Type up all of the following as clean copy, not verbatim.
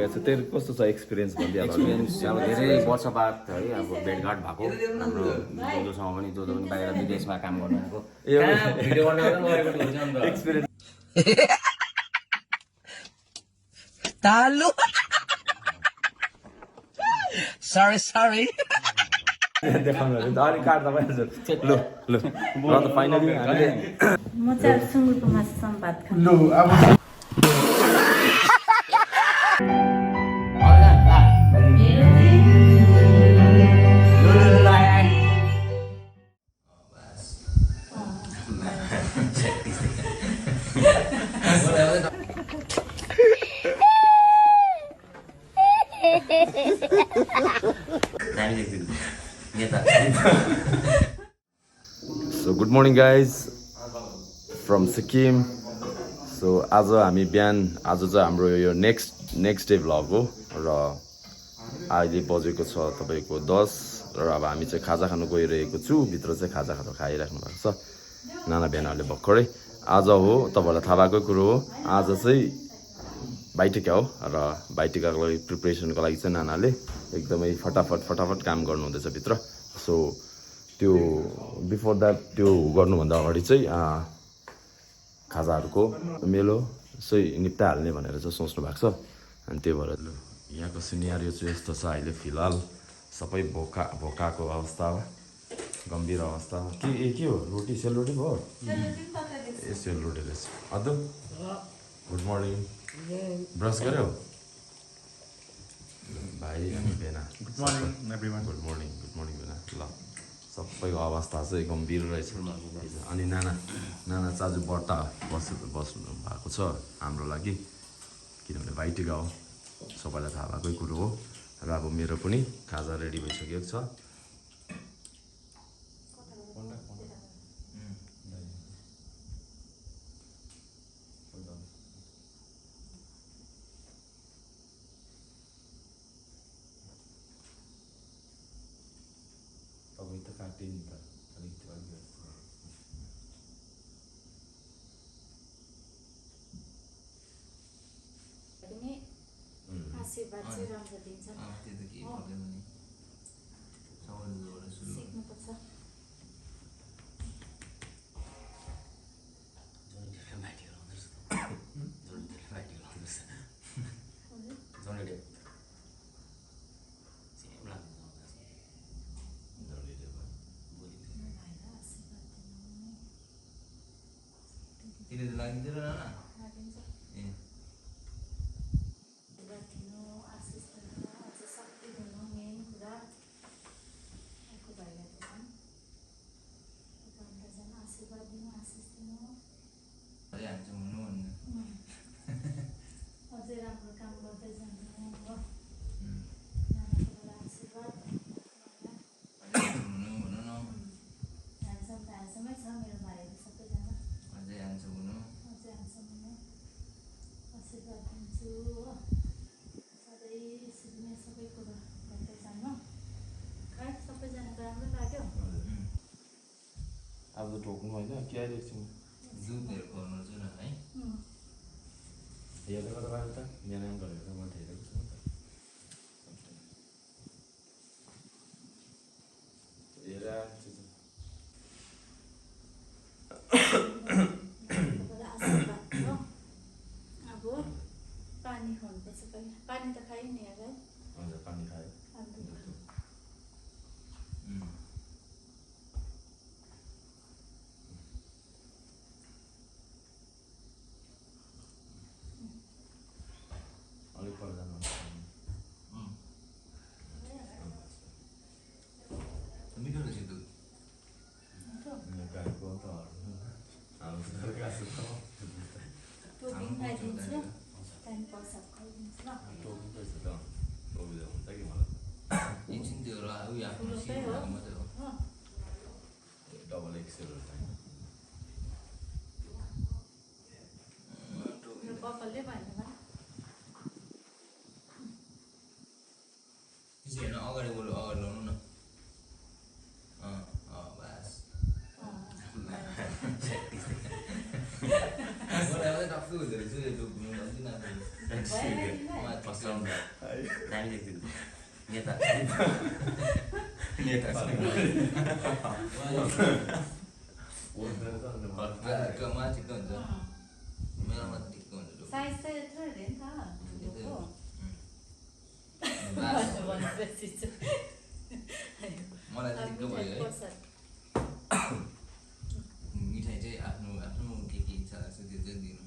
भइरहेको छ तेरो कस्तो छ एक्सपिरियन्स भन्दिहाल एक्सपिरियन्स अब धेरै वर्ष बाद है अब भेटघाट भएको हाम्रो जोसँग पनि जो पनि बाहिर विदेशमा काम गर्नुभएको भिडियो एक्सपिरियन्स Talo. Sorry. देखाउनु अनि काट्दा भइहाल्छ ल ल ल त फाइनली हामीले म चाहिँ सुँगुरको मासुसँग भात खान्छु लु अब So good morning guys from Sikkim. So आज हामी बिहान आज चाहिँ हाम्रो यो नेक्स्ट डे भ्लग हो र अहिले बजेको छ तपाईको 10 र अब हामी चाहिँ खाजा खानु गइरहेको छु भित्र चाहिँ खाजा खाइराख्नु भएको छ नाना बिहानहरुले भर्खरै आज हो तपाईलाई थाहा भएको कुरो हो आज चाहिँ बाइटिका हो र बाइटिकाको लागि प्रिपरेसनको लागि चाहिँ नानाले एकदमै फटाफट काम गर्नु हुँदैछ भित्र सो त्यो बिफोर द्याट त्यो गर्नुभन्दा अगाडि चाहिँ खाजाहरूको मेलो चाहिँ निप्टाइहाल्ने भनेर चाहिँ सोच्नु भएको छ अनि त्यही भएर यहाँको सिनेरियो चाहिँ यस्तो छ अहिले फिलहाल सबै भोकाको अवस्था गम्भीर अवस्था के हो रोटी सेलरोटी भयो ए सेलरोटी रहेछ अदु गुड मर्निङ ब्रस गर्यो भाइ अनि बेना good morning everyone good morning बेना ल सबैको अवस्था चाहिँ गम्भीर रहेछ अनि नाना चाजु बट्टा बस्नु भएको छ हाम्रो लागि किनभने भाइटिका हो सबैलाई थाहा भएकै कुरो हो र अब मेरो पनि खाजा रेडी भइसकेको छ आशीर्वाद चाहिँ राम्रो दिन्छ सिक्नुपर्छ अझै राम्रो काम गर्दै जानु हो नानाको आशीर्वाद ह्यान्डसमै छ मेरो भाइहरू सबैजना अझै ह्यान्डसम हुनु आशीर्वाद दिन्छु हो सधैँ यसरी नै सबै कुरो गर्दै जानु खै सबैजनाको राम्रो लाग्यो अब त ठोक्नु होइन के आइरहेको छु जुटहरू गर्नु चाहिँ है हेर्दै गर्दा बाहिर त बिहान गरेर म हेरेको छु अब पानी खुवाउनुपर्छ पहिला पानी त खायो नि है हजुर पानी खायो अलिक पर जानु मिठो रहेछ दुध गाईको त टोपिङ खाइदिन्छु त्यहाँदेखि पैसा खुवाइदिन्छु ल टोपी पैसा त टोपी त हुन्छ कि मलाई एकछिन त्यो उयो आफ्नो ठुलोकै हो मात्रै हो हो डबल एक्सेलहरू चाहिन्छ यो कपालले भएन हेर्न अगाडि बरु अगाडि लाउनु न बस टक्कै हुँदो रहेछ यो डुब्नु हँसाउनु दामी देख्थ्यो नेता नेता ठिक्क हुन्छ मेरोमा ठिक्क हुन्छ साइज चाहिँ यत्रो अरे नि त हो भनेपछि चाहिँ मलाई ठिक्क भयो है मिठाई चाहिँ आफ्नो आफ्नो के इच्छा लाग्छ त्यो चाहिँ दिनु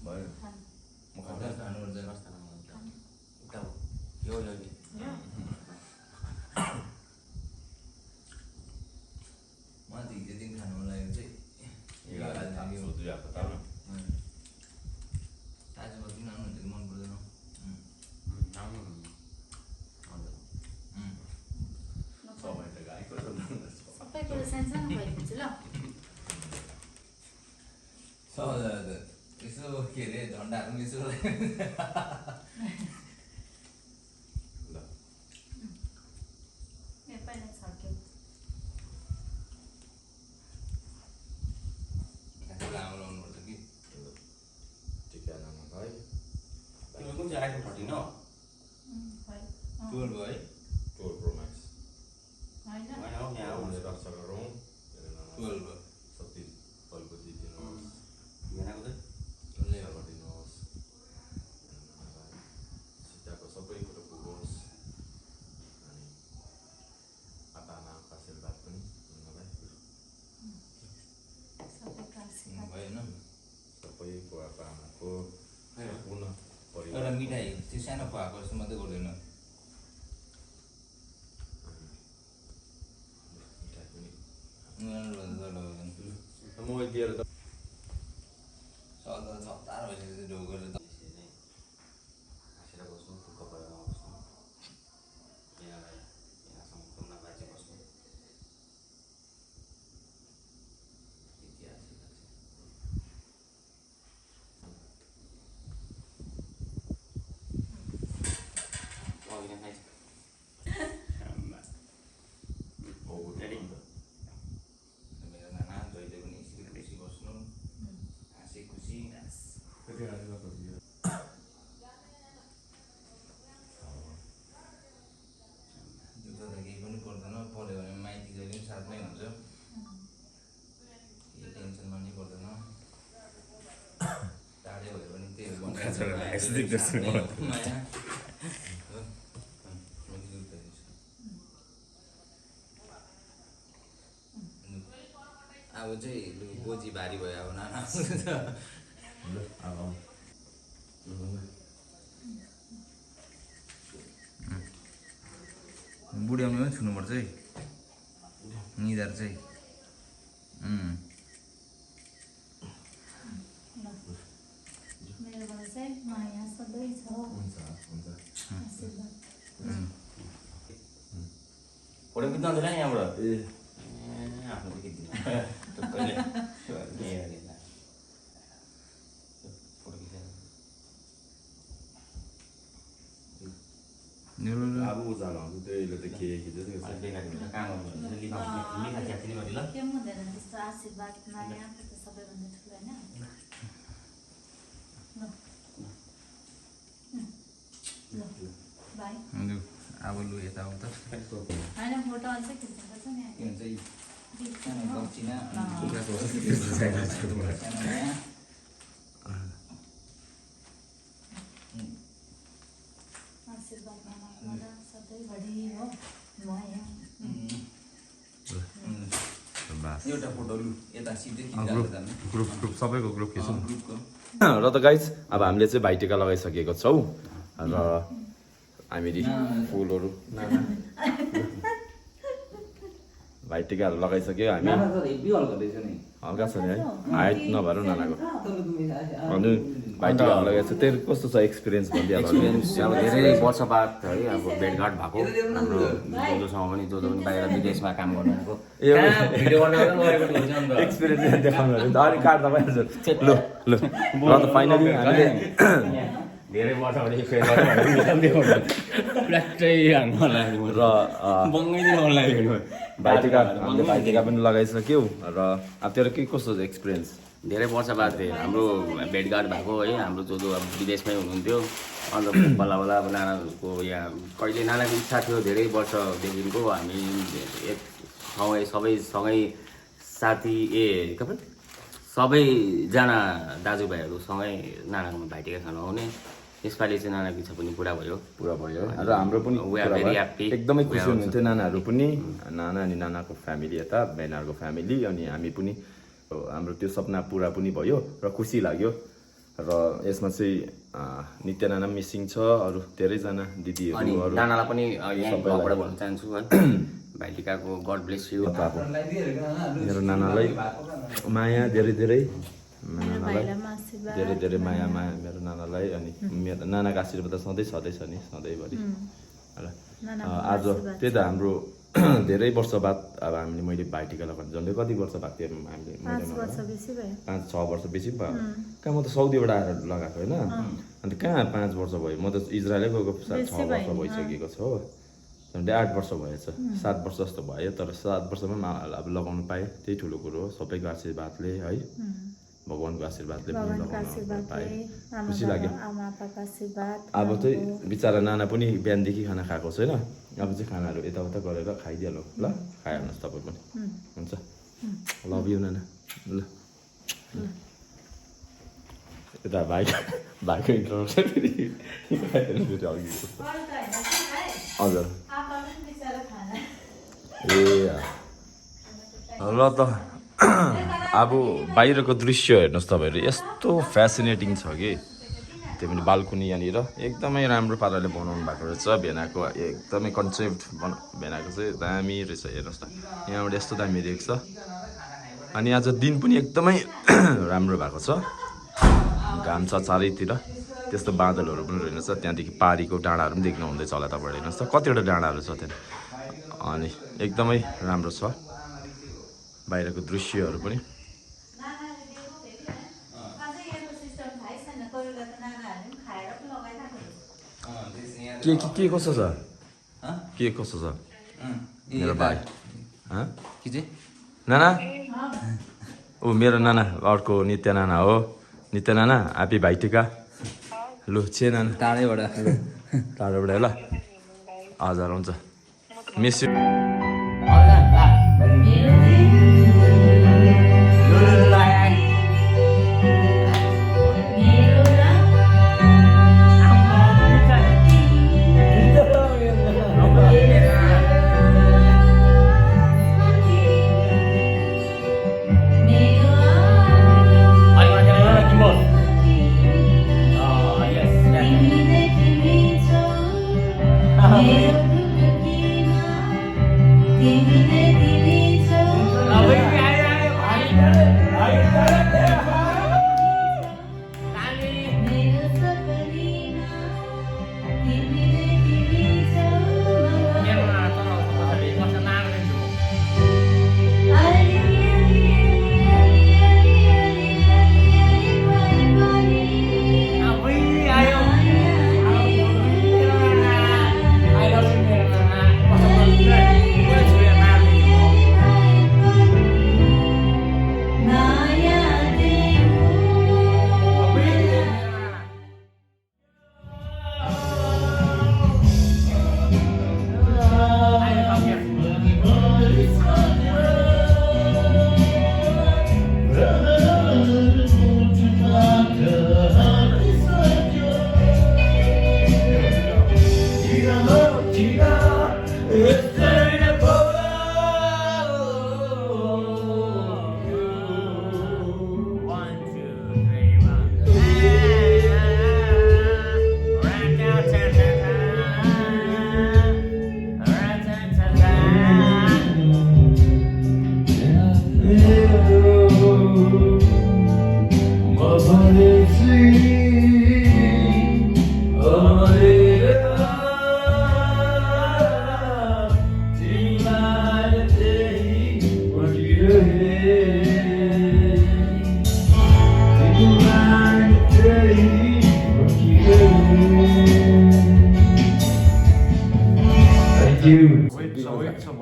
भयो म खाँदा खानुपर्छ यो मलाई त हिजो दिन खानु मन लागेको चाहिँ आज बस्नु आउनुहुन्छ कि मन पर्दैन सबै कुरो सानसानो भइदिन्छ ल यसो के अरे झन्डाहरू पनि यसो पहिला छर्क्यो लामो लाउनुपर्छ कि टिका नाममा है तिम्रो कुन चाहिँ आइफोन 13 हो 12 भयो है 12 Pro Max होइन होइन हौ यहाँ आउनु रक्षा गरौँ 12 भयो सबै फलको दिनुहोस् भनेको चाहिँ उसले गरिदिनुहोस् सीताको सबै कुरो पुगोस् अनि आमा आमाको आशीर्वाद पनि मलाई सबै कासी भयो होइन सबैको आप्पा आमाको पुनः एउटा परिवार मिठाई त्यो सानो खुवाएको जस्तो मात्रै गर्दैन मिठाई पनि सदा म दिएर त छतार भइसकेपछि ढोकेर हाँसेर बस्नु दुःख परेर बस्नु यहाँलाई यहाँसँग खुल्ला बाँची बस्नु इतिहास मेरो नाना जहिले पनि यसरी खुसी बस्नु हाँसी खुसी दुःख त केही पनि पर्दैन पऱ्यो भने माइती जहिले पनि साथमै हुन्छ केही टेन्सन मान्नै पर्दैन टाढै भयो भने त्यही हो माया अब चाहिँ बोजी भारी भयो अब नाना बुढ्याउनु पनि छुनुपर्छ है निधार चाहिँ मेरोबाट चाहिँ माया सधैँ छ आशीर्वाद फोटो खिच्न आउँदैन नि यहाँबाट ए आफ्नो त खिच्दिनँ पहिले फोटो खिचेर अब उजाला हुन्छ त्यसले त के खिच्यो त्यो बेकारी हुन्छ काम गर्नु लिखा च्याप्ने गरी ल के पनि हुँदैन त्यस्तो आशीर्वाद माया त सबैभन्दा ठुलो होइन ल भाइ अब लु यता आउँछ होइन फोटो अझै खिच्नुपर्छ नि के भन्छ यी सानो दक्षिणा आशीर्वाद मामाकोबाट सधैँभरि हो माया एउटा फोटो लु यता सिधै ग्रुप सबैको ग्रुप खिचौँ ग्रुपको र त गाइज अब हामीले चाहिँ भाइटिका लगाइसकेको छौँ र हामीहरू फुलहरू भाइटिकाहरू लगाइसक्यो हामी हल्का छ नि है हाइट नभएर नानाको अनि भाइटिकाहरू लगाएको छ तेरो कस्तो छ एक्सपिरियन्स भनिदिइहाल्नु एक्सपिरियन्स अब धेरै वर्ष बाद है अब भेटघाट भएको हाम्रो जोसँग पनि जो पनि बाहिर विदेशमा काम गर्नुभएको भिडियो बनाएर एक्सपिरियन्स देखाउनु अलिक काट्दा भइहाल्छ ल ल र त फाइनली हामीले धेरै वर्षपछि फेरि प्लास्टै हाल्नु लाग्यो र बङ्गैदिनु मन लाग्यो भाइटिका हामीले भाइटिका पनि लगाइसक्यौँ र अब तेरो के कस्तो छ एक्सपिरियन्स धेरै वर्ष बाद हाम्रो भेटघाट भएको है हाम्रो जो अब विदेशमै हुनुहुन्थ्यो अन्त बल्ल बल्ल अब नानाको यहाँ कहिले नानाको इच्छा थियो धेरै वर्षदेखिको हामी एक सँगै साथी के पो सबैजना दाजुभाइहरू सँगै नानाकोमा भाइटिका खान आउने यसपालि चाहिँ नानाको इच्छा पनि पुरा भयो र हाम्रो पनि We are very happy. एकदमै खुसी हुनुहुन्थ्यो नानाहरू पनि नाना अनि नानाको फ्यामिली यता बेनारको फ्यामिली अनि हामी पनि हाम्रो त्यो सपना पुरा पनि भयो र खुसी लाग्यो र यसमा चाहिँ नित्य नाना मिसिङ छ अरू धेरैजना अनि दिदीहरू अरू नानालाई पनि यहाँ घरबाट भन्न चाहन्छु है भाइटिकाको गड ब्लेस यु मेरो नानालाई माया धेरै धेरै मेरो भाइलाई पनि आशीर्वाद धेरै धेरै माया मेरो नानालाई अनि मेरो नानाको आशीर्वाद त सधैँ छँदैछ नि सधैँभरि र आज त्यही त हाम्रो धेरै वर्ष बाद अब हामीले मैले भाइटिका लगाएको झन्डै कति वर्ष भएको थियो हामीले 5 वर्ष बेसी भयो 5-6 वर्ष बेसी भयो कहाँ म त साउदीबाट आएर लगाएको होइन अन्त कहाँ 5 वर्ष भयो म त इजरायलै गएको 6 वर्ष भइसकेको छ हो झन्डै 8 वर्ष भएछ 7 वर्ष जस्तो भयो तर 7 वर्षमा अब लगाउनु पाएँ त्यही ठुलो कुरो हो सबैको आशीर्वादले है भगवानको आशीर्वादले पनि लगाउनु पाएँ खुसी लाग्यो आमा आप्पाको आशीर्वाद अब चाहिँ बिचरा नाना पनि बिहानदेखि खाना खाएको छैन अब चाहिँ खानाहरू यताउता गरेर खाइदिहालौँ ल खाइहाल्नुहोस् तपाईँ पनि हुन्छ लभ यु नाना ल यता भाइको इन्ट्रोडक्सन फेरि हजुर ए ल त अब बाहिरको दृश्य हेर्नुहोस् तपाईँहरू यस्तो फेसिनेटिङ छ कि त्यो पनि बाल्कुनी यहाँनिर एकदमै राम्रो पाराले बनाउनु भएको रहेछ भेनाको एकदमै कन्सेप्ट भेनाको चाहिँ दामी रहेछ हेर्नुहोस् त यहाँबाट यस्तो दामी देख्छ अनि आज दिन पनि एकदमै राम्रो भएको छ घाम छ चारैतिर त्यस्तो बादलहरू पनि रहेछ त्यहाँदेखि पारीको डाँडाहरू पनि देख्नु हुँदैछ होला तपाईँहरू हेर्नुहोस् त कतिवटा डाँडाहरू छ त्यहाँ अनि एकदमै राम्रो छ बाहिरको दृश्यहरू पनि के कसो छ के कसो छ मेरो भाइ के चाहिँ नाना ऊ मेरो नाना अर्को नित्य नाना हो नित्य नाना ह्याप्पी भाइटिका लु छे नाना टाढोबाट ल हजुर हुन्छ मिस यु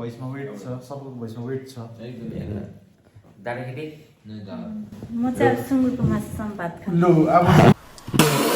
भोइसमा वेट छ सबको भोइसमा वेट छ दादा केटी म चाहिँ अब सुँगुरको मासुसँग भात खान्छु लु अब